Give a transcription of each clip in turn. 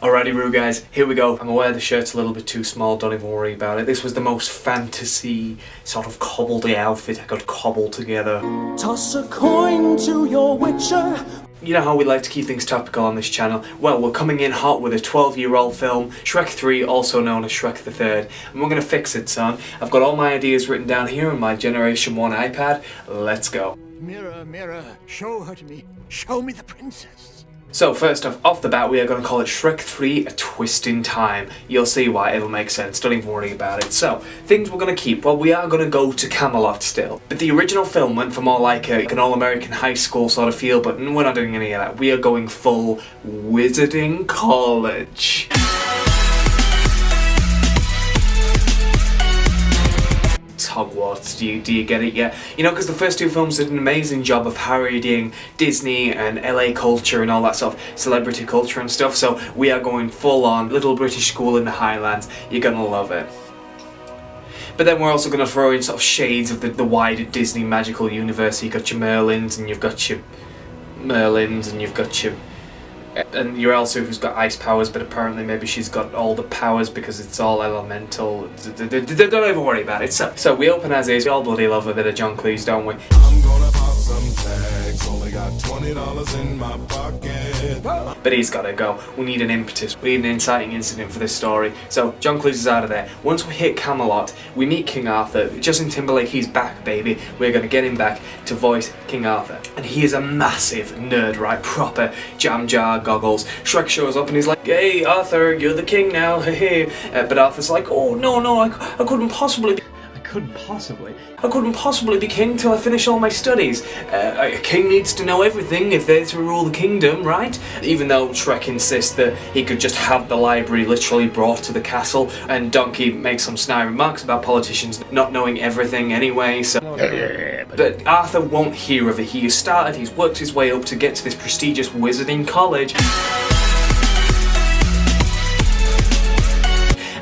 Alrighty, Roo guys, here we go. I'm aware the shirt's a little bit too small, don't even worry about it. This was the most fantasy, sort of cobbledy outfit I could cobble together. Toss a coin to your witcher. You know how we like to keep things topical on this channel? Well, we're coming in hot with a 12-year-old film, Shrek 3, also known as Shrek the Third, and we're gonna fix it, son. I've got all my ideas written down here on my Generation 1 iPad. Let's go. Mirror, mirror, show her to me. Show me the princess. So first off the bat, we are going to call it Shrek 3, A Twist in Time. You'll see why, it'll make sense, don't even worry about it. So, things we're going to keep, well, we are going to go to Camelot still. But the original film went for more like an all-American high school sort of feel, but we're not doing any of that. We are going full Wizarding College. Hogwarts, do you get it yet? You know, because the first two films did an amazing job of parodying Disney and LA culture and all that sort of celebrity culture and stuff, so we are going full on little British school in the Highlands. You're gonna love it. But then we're also going to throw in sort of shades of the wider Disney magical universe. You've got your Merlins and you've got your Merlins and you've got your... and your Elsa, who's got ice powers, but apparently maybe she's got all the powers because it's all elemental. Don't even worry about it. So we open as is. We all bloody love a bit of John Cleese, don't we? I'm gonna pop some tags. Only got $20 in my pocket. But he's gotta go. We need an impetus. We need an inciting incident for this story. So John Cleese is out of there. Once we hit Camelot, we meet King Arthur. Justin Timberlake, he's back, baby. We're gonna get him back to voice King Arthur. And he is a massive nerd, right? Proper jam jar goggles. Shrek shows up and he's like, "Hey Arthur, you're the king now, hey." But Arthur's like, "Oh no, I couldn't possibly be I couldn't possibly be king till I finish all my studies. A king needs to know everything if they're to rule the kingdom, right?" Even though Shrek insists that he could just have the library literally brought to the castle, and Donkey makes some snide remarks about politicians not knowing everything anyway, so... But Arthur won't hear of it. He has started, he's worked his way up to get to this prestigious wizarding college.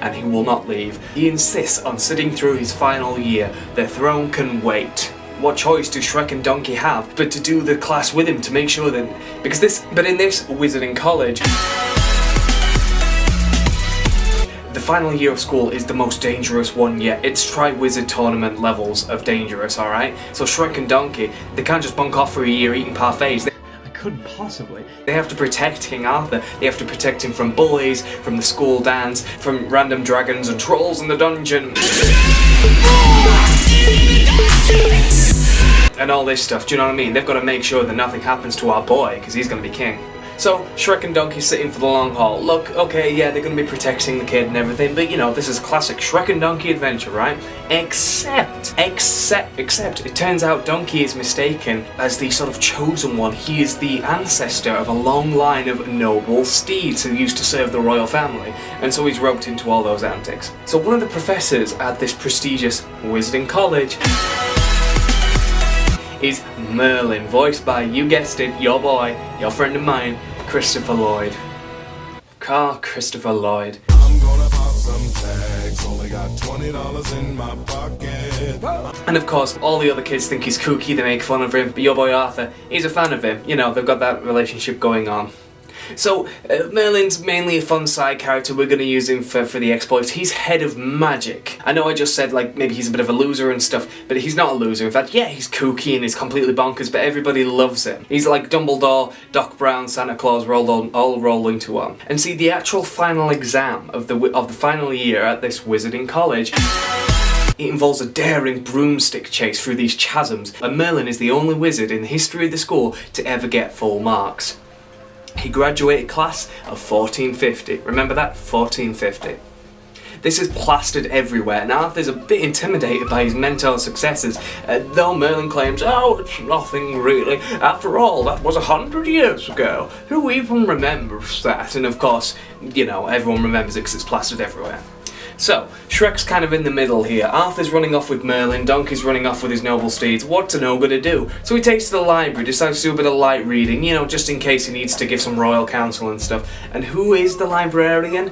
And he will not leave. He insists on sitting through his final year. The throne can wait. What choice do Shrek and Donkey have but to do the class with him to make sure that... But in this wizarding college, the final year of school is the most dangerous one yet. It's Tri-Wizard tournament levels of dangerous, alright? So Shrek and Donkey, they can't just bunk off for a year eating parfaits. They have to protect King Arthur. They have to protect him from bullies, from the school dance, from random dragons and trolls in the dungeon. And all this stuff, do you know what I mean? They've got to make sure that nothing happens to our boy, because he's going to be king. So, Shrek and Donkey sit in for the long haul. Look, okay, yeah, they're going to be protecting the kid and everything, but you know, this is classic Shrek and Donkey adventure, right? Except, it turns out Donkey is mistaken as the sort of chosen one. He is the ancestor of a long line of noble steeds who used to serve the royal family, and so he's roped into all those antics. So one of the professors at this prestigious wizarding college is Merlin, voiced by, you guessed it, your boy, your friend of mine, Christopher Lloyd. Christopher Lloyd. I'm gonna pop some tags. Only got $20 in my pocket. And of course, all the other kids think he's kooky, they make fun of him, but your boy Arthur, he's a fan of him. You know, they've got that relationship going on. So, Merlin's mainly a fun side character. We're going to use him for the exploits. He's head of magic. I know I just said, like, maybe he's a bit of a loser and stuff, but he's not a loser. In fact, yeah, he's kooky and he's completely bonkers, but everybody loves him. He's like Dumbledore, Doc Brown, Santa Claus all rolled into one. And see, the actual final exam of the final year at this wizarding college, it involves a daring broomstick chase through these chasms, and Merlin is the only wizard in the history of the school to ever get full marks. He graduated class of 1450. Remember that? 1450. This is plastered everywhere, and Arthur's a bit intimidated by his mentor successes, though Merlin claims, "Oh, it's nothing really. After all, that was 100 years ago. Who even remembers that?" And of course, you know, everyone remembers it because it's plastered everywhere. So, Shrek's kind of in the middle here. Arthur's running off with Merlin, Donkey's running off with his noble steeds. What's an ogre to do? So he takes to the library, decides to do a bit of light reading, you know, just in case he needs to give some royal counsel and stuff. And who is the librarian?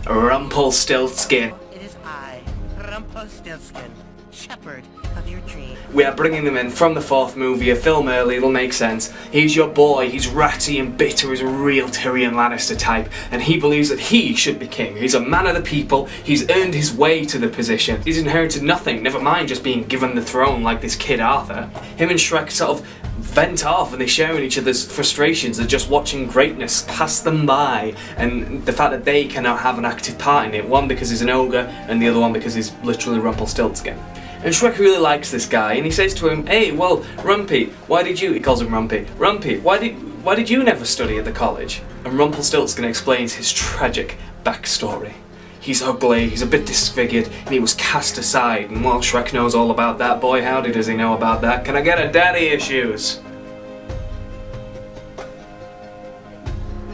Rumpelstiltskin. It is I, Rumpelstiltskin. shepherd of your dream. We are bringing them in from the fourth movie, a film early, it'll make sense. He's your boy, he's ratty and bitter as a real Tyrion Lannister type, and he believes that he should be king. He's a man of the people, he's earned his way to the position. He's inherited nothing, never mind just being given the throne like this kid Arthur. Him and Shrek sort of vent off and they share in each other's frustrations of just watching greatness pass them by, and the fact that they cannot have an active part in it, one because he's an ogre and the other one because he's literally Rumpelstiltskin. And Shrek really likes this guy, and he says to him, "Hey, well, Rumpy, why did you..." He calls him Rumpy. "Rumpy, why did you never study at the college?" And Rumpelstiltskin explains his tragic backstory. He's ugly, he's a bit disfigured, and he was cast aside. And while Shrek knows all about that, boy howdy does he know about that. Can I get a daddy issues?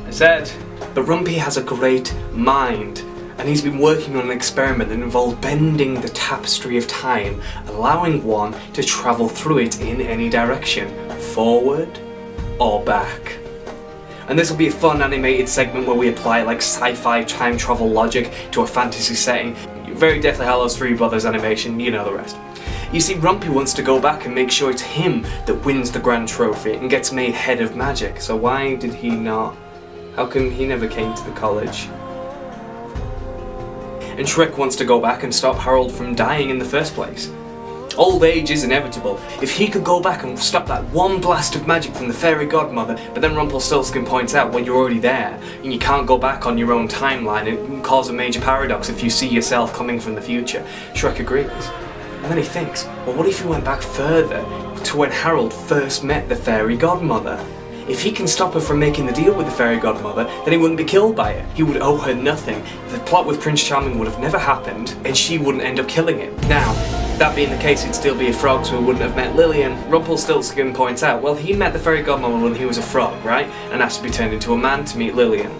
I said, the Rumpy has a great mind. And he's been working on an experiment that involved bending the tapestry of time, allowing one to travel through it in any direction, forward or back. And this will be a fun animated segment where we apply like sci-fi time travel logic to a fantasy setting. Very Deathly Hallows 3 Brothers animation, you know the rest. You see, Rumpy wants to go back and make sure it's him that wins the grand trophy and gets made head of magic. So why did he not? How come he never came to the college? And Shrek wants to go back and stop Harold from dying in the first place. Old age is inevitable. If he could go back and stop that one blast of magic from the fairy godmother, but then Rumpelstiltskin points out, well, you're already there, and you can't go back on your own timeline, it can cause a major paradox if you see yourself coming from the future. Shrek agrees. And then he thinks, well, what if he went back further to when Harold first met the fairy godmother? If he can stop her from making the deal with the fairy godmother, then he wouldn't be killed by it. He would owe her nothing. The plot with Prince Charming would have never happened, and she wouldn't end up killing him. Now, that being the case, he'd still be a frog, so he wouldn't have met Lillian. Rumpelstiltskin points out, well, he met the fairy godmother when he was a frog, right? And has to be turned into a man to meet Lillian.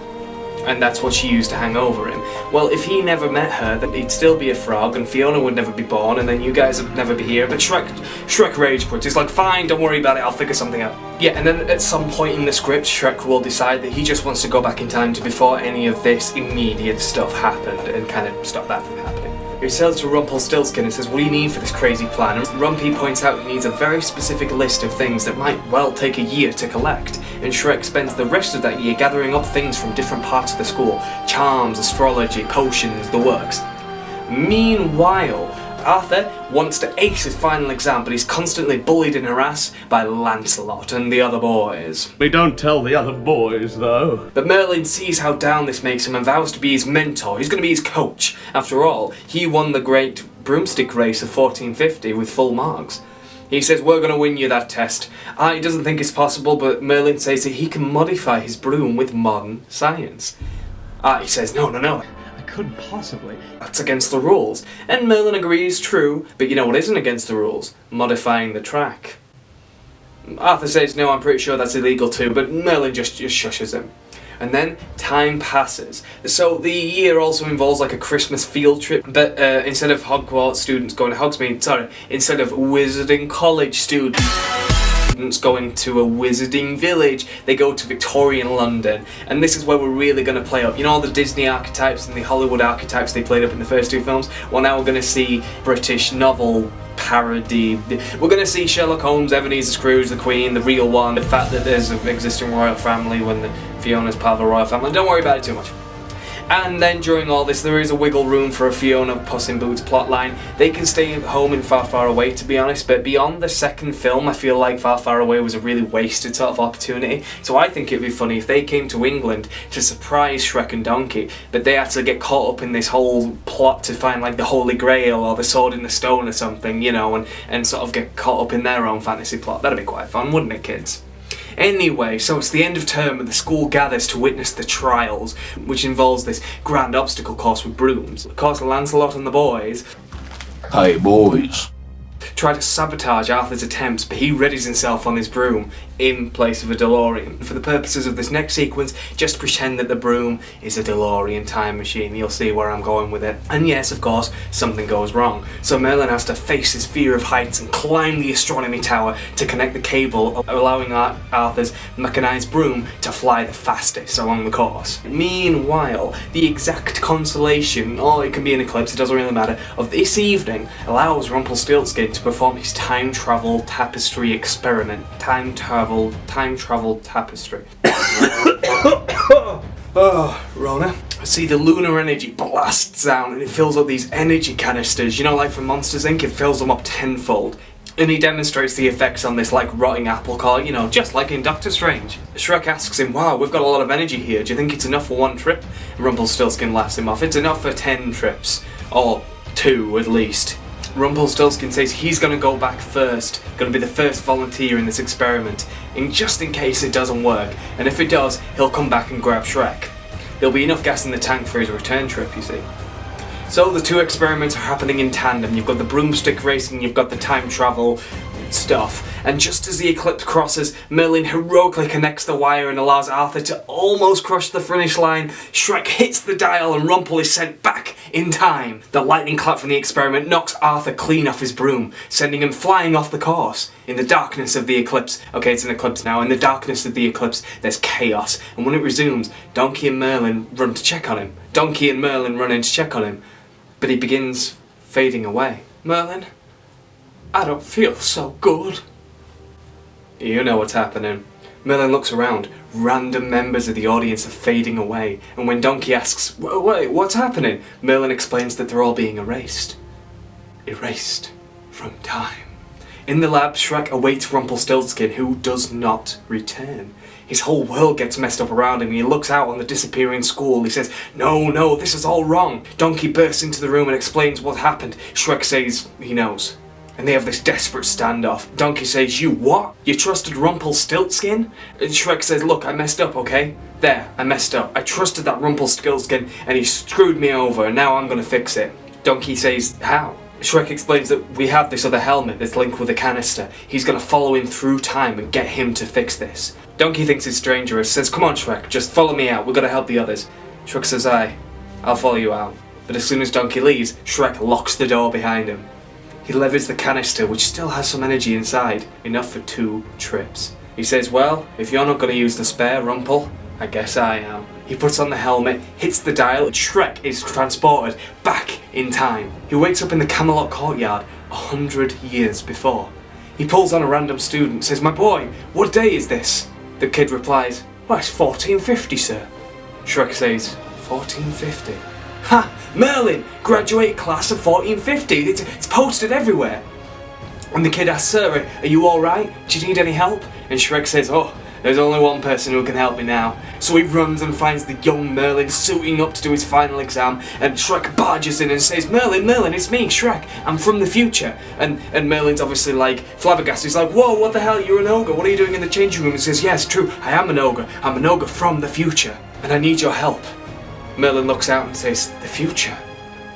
And that's what she used to hang over him. Well, if he never met her, then he'd still be a frog, and Fiona would never be born, and then you guys would never be here. But Shrek rage quits. He's like, fine, don't worry about it, I'll figure something out. Yeah, and then at some point in the script, Shrek will decide that he just wants to go back in time to before any of this immediate stuff happened, and kind of stop that from happening. He says to Rumpelstiltskin and says, what do you need for this crazy plan? And Rumpy points out he needs a very specific list of things that might well take a year to collect. And Shrek spends the rest of that year gathering up things from different parts of the school. Charms, astrology, potions, the works. Meanwhile, Arthur wants to ace his final exam, but he's constantly bullied and harassed by Lancelot and the other boys. We don't tell the other boys, though. But Merlin sees how down this makes him and vows to be his mentor. He's going to be his coach. After all, he won the great broomstick race of 1450 with full marks. He says, we're going to win you that test. He doesn't think it's possible, but Merlin says that he can modify his broom with modern science. He says, no. Couldn't possibly. That's against the rules. And Merlin agrees, true, but you know what isn't against the rules? Modifying the track. Arthur says, no, I'm pretty sure that's illegal too, but Merlin just shushes him. And then time passes. So the year also involves like a Christmas field trip, but instead of Hogwarts students going to Hogsmeade, instead of Wizarding College students going to a wizarding village, they go to Victorian London, and this is where we're really going to play up. You know all the Disney archetypes and the Hollywood archetypes they played up in the first two films? Well, now we're going to see British novel parody. We're going to see Sherlock Holmes, Ebenezer Scrooge, the Queen, the real one, the fact that there's an existing royal family when Fiona's part of the royal family. Don't worry about it too much. And then during all this, there is a wiggle room for a Fiona Puss in Boots plotline. They can stay at home in Far Far Away, to be honest, but beyond the second film, I feel like Far Far Away was a really wasted sort of opportunity. So I think it'd be funny if they came to England to surprise Shrek and Donkey, but they had to get caught up in this whole plot to find like the Holy Grail or the Sword in the Stone or something, you know, and sort of get caught up in their own fantasy plot. That'd be quite fun, wouldn't it, kids? Anyway, so it's the end of term and the school gathers to witness the trials, which involves this grand obstacle course with brooms. Of course, Lancelot and the boys... Hey, boys. try to sabotage Arthur's attempts, but he readies himself on his broom in place of a DeLorean. For the purposes of this next sequence, just pretend that the broom is a DeLorean time machine. You'll see where I'm going with it. And yes, of course, something goes wrong. So Merlin has to face his fear of heights and climb the astronomy tower to connect the cable, allowing Arthur's mechanized broom to fly the fastest along the course. Meanwhile, the exact constellation, or it can be an eclipse, it doesn't really matter, of this evening allows Rumpelstiltskin to perform his time travel tapestry experiment. Time travel tapestry. Oh, Rona. See, the lunar energy blasts down and it fills up these energy canisters, you know, like from Monsters Inc., it fills them up tenfold. And he demonstrates the effects on this, like, rotting apple car, you know, just like in Doctor Strange. Shrek asks him, wow, we've got a lot of energy here, do you think it's enough for one trip? And Rumpelstiltskin laughs him off, it's enough for 10 trips. Or 2, at least. Rumpelstiltskin says he's going to go back first, going to be the first volunteer in this experiment, and just in case it doesn't work, and if it does, he'll come back and grab Shrek. There'll be enough gas in the tank for his return trip, you see. So the two experiments are happening in tandem. You've got the broomstick racing, you've got the time travel stuff. And just as the eclipse crosses, Merlin heroically connects the wire and allows Arthur to almost crush the finish line. Shrek hits the dial and Rumpel is sent back in time. The lightning clap from the experiment knocks Arthur clean off his broom, sending him flying off the course. In the darkness of the eclipse, okay, it's an eclipse now, in the darkness of the eclipse, there's chaos. And when it resumes, Donkey and Merlin run to check on him. Donkey and Merlin run in to check on him. But he begins fading away. Merlin, I don't feel so good. You know what's happening. Merlin looks around. Random members of the audience are fading away. And when Donkey asks, wait, what's happening? Merlin explains that they're all being erased. Erased from time. In the lab, Shrek awaits Rumpelstiltskin, who does not return. His whole world gets messed up around him and he looks out on the disappearing school. He says, no, this is all wrong. Donkey bursts into the room and explains what happened. Shrek says he knows. And they have this desperate standoff. Donkey says, you what? You trusted Rumpelstiltskin? And Shrek says, look, I messed up, okay? There, I messed up. I trusted that Rumpelstiltskin and he screwed me over and now I'm gonna fix it. Donkey says, how? Shrek explains that we have this other helmet that's linked with a canister. He's gonna follow him through time and get him to fix this. Donkey thinks it's dangerous, says, come on Shrek, just follow me out, we've gotta help the others. Shrek says, I'll follow you out. But as soon as Donkey leaves, Shrek locks the door behind him. He levers the canister, which still has some energy inside, enough for 2 trips. He says, well, if you're not gonna use the spare, Rumpel, I guess I am. He puts on the helmet, hits the dial, and Shrek is transported back in time. He wakes up in the Camelot courtyard 100 years before. He pulls on a random student, says, my boy, what day is this? The kid replies, well, it's 1450, sir. Shrek says, 1450? Ha! Merlin! Graduate class of 1450! It's posted everywhere! And the kid asks, sir, are you alright? Do you need any help? And Shrek says, oh, there's only one person who can help me now. So he runs and finds the young Merlin suiting up to do his final exam, and Shrek barges in and says, Merlin, it's me, Shrek, I'm from the future. And Merlin's obviously like flabbergasted. He's like, whoa, what the hell, you're an ogre, what are you doing in the changing room? He says, yes, true, I am an ogre. I'm an ogre from the future, and I need your help. Merlin looks out and says, the future?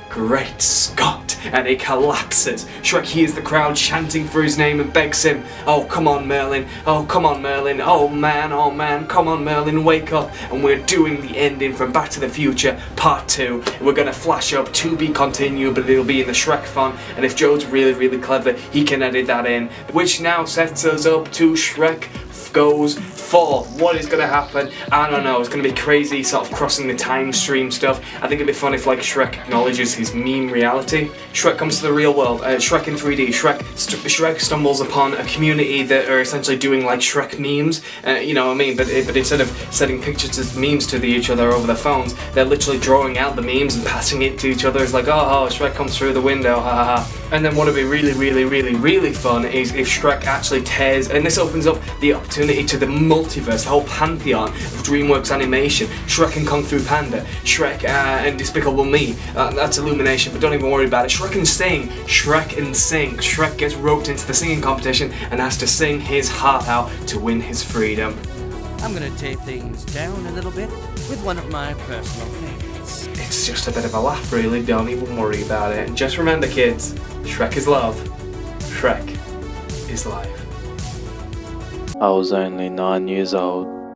Great Scott! And he collapses. Shrek hears the crowd chanting for his name and begs him, oh come on Merlin, oh come on Merlin, oh man, come on Merlin, wake up. And we're doing the ending from Back to the Future Part 2. We're gonna flash up to be continued, but it'll be in the Shrek font, and if Joe's really clever, he can edit that in. Which now sets us up to Shrek Goes Forth. What is going to happen? I don't know. It's going to be crazy, sort of crossing the time stream stuff. I think it'd be fun if like Shrek acknowledges his meme reality. Shrek comes to the real world. Shrek in 3D. Shrek stumbles upon a community that are essentially doing like Shrek memes. You know what I mean? But instead of sending pictures as memes to each other over their phones, they're literally drawing out the memes and passing it to each other. It's like, oh, Shrek comes through the window, ha ha ha. And then what would be really fun is if Shrek actually tears, and this opens up the opportunity to the multiverse, the whole pantheon of DreamWorks animation. Shrek and Kung Fu Panda, Shrek and Despicable Me, that's Illumination, but don't even worry about it. Shrek and Sing, Shrek gets roped into the singing competition and has to sing his heart out to win his freedom. I'm gonna take things down a little bit with one of my personal favorites. It's just a bit of a laugh really, don't even worry about it. And just remember kids, Shrek is love. Shrek is live. I was only 9 years old